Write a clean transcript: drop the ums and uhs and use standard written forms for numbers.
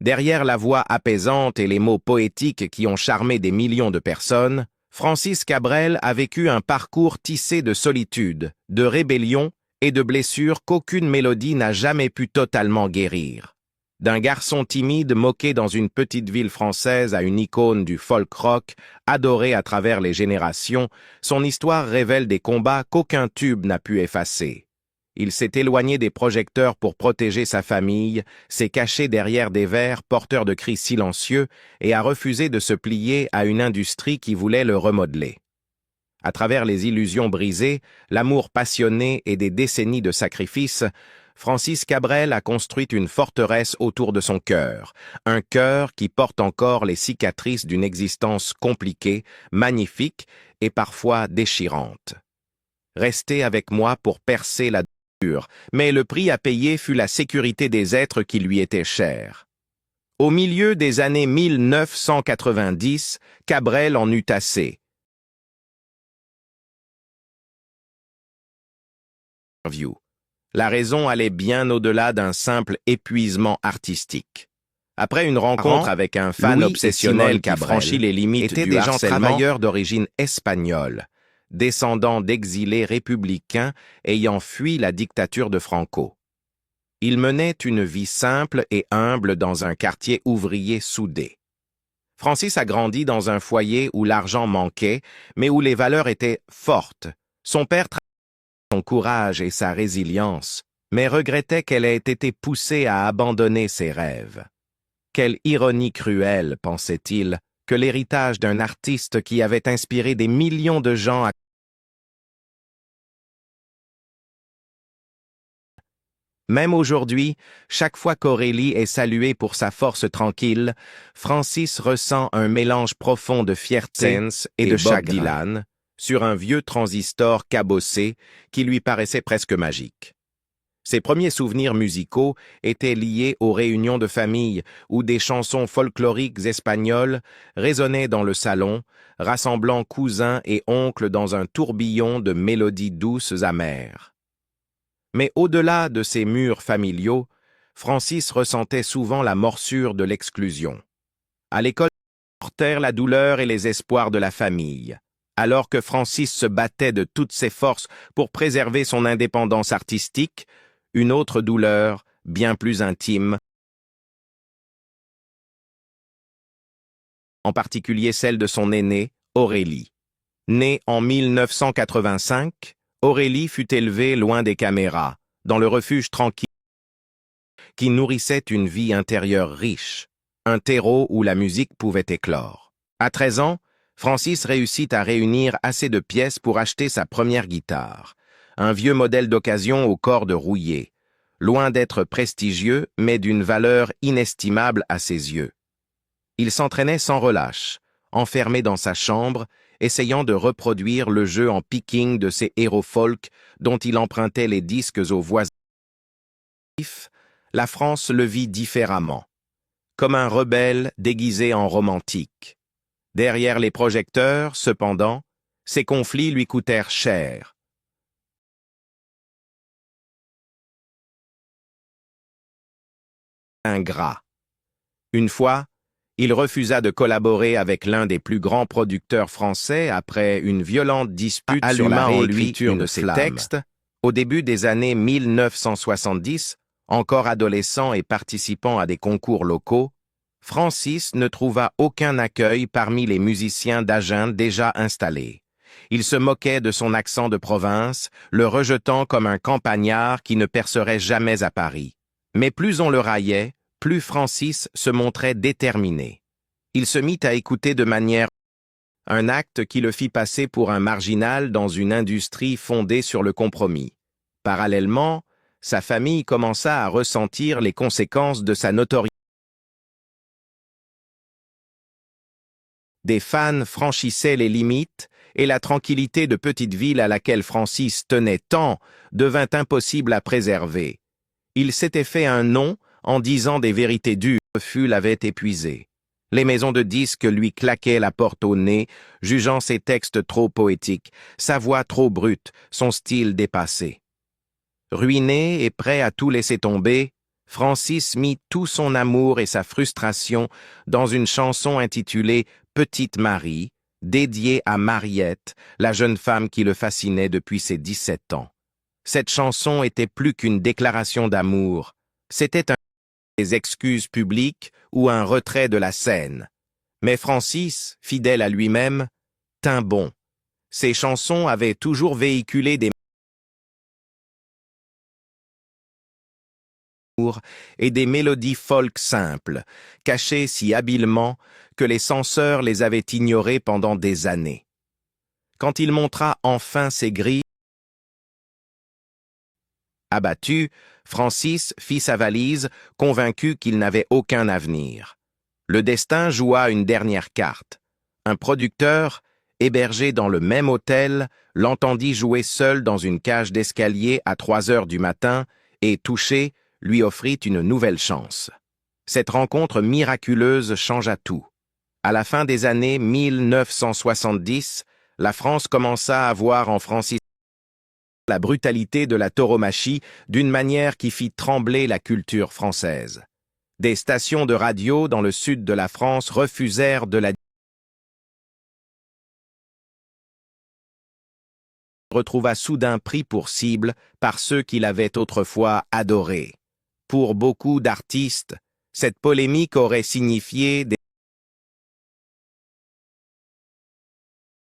Derrière la voix apaisante et les mots poétiques qui ont charmé des millions de personnes, Francis Cabrel a vécu un parcours tissé de solitude, de rébellion et de blessures qu'aucune mélodie n'a jamais pu totalement guérir. D'un garçon timide moqué dans une petite ville française à une icône du folk rock, adoré à travers les générations, son histoire révèle des combats qu'aucun tube n'a pu effacer. Il s'est éloigné des projecteurs pour protéger sa famille, s'est caché derrière des verres porteurs de cris silencieux et a refusé de se plier à une industrie qui voulait le remodeler. À travers les illusions brisées, l'amour passionné et des décennies de sacrifices, Francis Cabrel a construit une forteresse autour de son cœur, un cœur qui porte encore les cicatrices d'une existence compliquée, magnifique et parfois déchirante. Restez avec moi pour percer la douleur, mais le prix à payer fut la sécurité des êtres qui lui étaient chers. Au milieu des années 1990, Cabrel en eut assez. La raison allait bien au-delà d'un simple épuisement artistique. Après une rencontre avec un fan obsessionnel qui franchit les limites du harcèlement, étaient des gens travailleurs d'origine espagnole, descendants d'exilés républicains ayant fui la dictature de Franco. Ils menaient une vie simple et humble dans un quartier ouvrier soudé. Francis a grandi dans un foyer où l'argent manquait, mais où les valeurs étaient fortes. Son père son courage et sa résilience, mais regrettait qu'elle ait été poussée à abandonner ses rêves. Quelle ironie cruelle, pensait-il, que l'héritage d'un artiste qui avait inspiré des millions de gens à... Même aujourd'hui, chaque fois qu'Aurélie est saluée pour sa force tranquille, Francis ressent un mélange profond de fierté et de chagrin sur un vieux transistor cabossé qui lui paraissait presque magique. Ses premiers souvenirs musicaux étaient liés aux réunions de famille où des chansons folkloriques espagnoles résonnaient dans le salon, rassemblant cousins et oncles dans un tourbillon de mélodies douces amères. Mais au-delà de ces murs familiaux, Francis ressentait souvent la morsure de l'exclusion. À l'école, il portait la douleur et les espoirs de la famille. Alors que Francis se battait de toutes ses forces pour préserver son indépendance artistique, une autre douleur, bien plus intime, en particulier celle de son aînée, Aurélie. Née en 1985, Aurélie fut élevée loin des caméras, dans le refuge tranquille qui nourrissait une vie intérieure riche, un terreau où la musique pouvait éclore. À 13 ans, Francis réussit à réunir assez de pièces pour acheter sa première guitare, un vieux modèle d'occasion aux cordes rouillées, loin d'être prestigieux, mais d'une valeur inestimable à ses yeux. Il s'entraînait sans relâche, enfermé dans sa chambre, essayant de reproduire le jeu en picking de ses héros folk dont il empruntait les disques aux voisins. La France le vit différemment, comme un rebelle déguisé en romantique. Derrière les projecteurs, cependant, ces conflits lui coûtèrent cher. Ingrat. Une fois, il refusa de collaborer avec l'un des plus grands producteurs français après une violente dispute sur la réécriture de ses textes. Au début des années 1970, encore adolescent et participant à des concours locaux, Francis ne trouva aucun accueil parmi les musiciens d'Agen déjà installés. Il se moquait de son accent de province, le rejetant comme un campagnard qui ne percerait jamais à Paris. Mais plus on le raillait, plus Francis se montrait déterminé. Il se mit à écouter de manière... un acte qui le fit passer pour un marginal dans une industrie fondée sur le compromis. Parallèlement, sa famille commença à ressentir les conséquences de sa notoriété. Des fans franchissaient les limites et la tranquillité de petite ville à laquelle Francis tenait tant devint impossible à préserver. Il s'était fait un nom en disant des vérités dures. Le refus l'avait épuisé. Les maisons de disques lui claquaient la porte au nez, jugeant ses textes trop poétiques, sa voix trop brute, son style dépassé. Ruiné et prêt à tout laisser tomber, Francis mit tout son amour et sa frustration dans une chanson intitulée « Petite Marie », dédiée à Mariette, la jeune femme qui le fascinait depuis ses 17 ans. Cette chanson était plus qu'une déclaration d'amour, c'était des excuses publiques ou un retrait de la scène. Mais Francis, fidèle à lui-même, tint bon. Ses chansons avaient toujours véhiculé des et des mélodies folk simples, cachées si habilement que les censeurs les avaient ignorées pendant des années. Quand il montra enfin ses grilles, abattu, Francis fit sa valise, convaincu qu'il n'avait aucun avenir. Le destin joua une dernière carte. Un producteur, hébergé dans le même hôtel, l'entendit jouer seul dans une cage d'escalier à 3 heures du matin et, touché, lui offrit une nouvelle chance. Cette rencontre miraculeuse changea tout. À la fin des années 1970, la France commença à voir en Francis la brutalité de la tauromachie d'une manière qui fit trembler la culture française. Des stations de radio dans le sud de la France refusèrent de la retrouva soudain pris pour cible par ceux qui l'avaient autrefois adoré. Pour beaucoup d'artistes, cette polémique aurait signifié des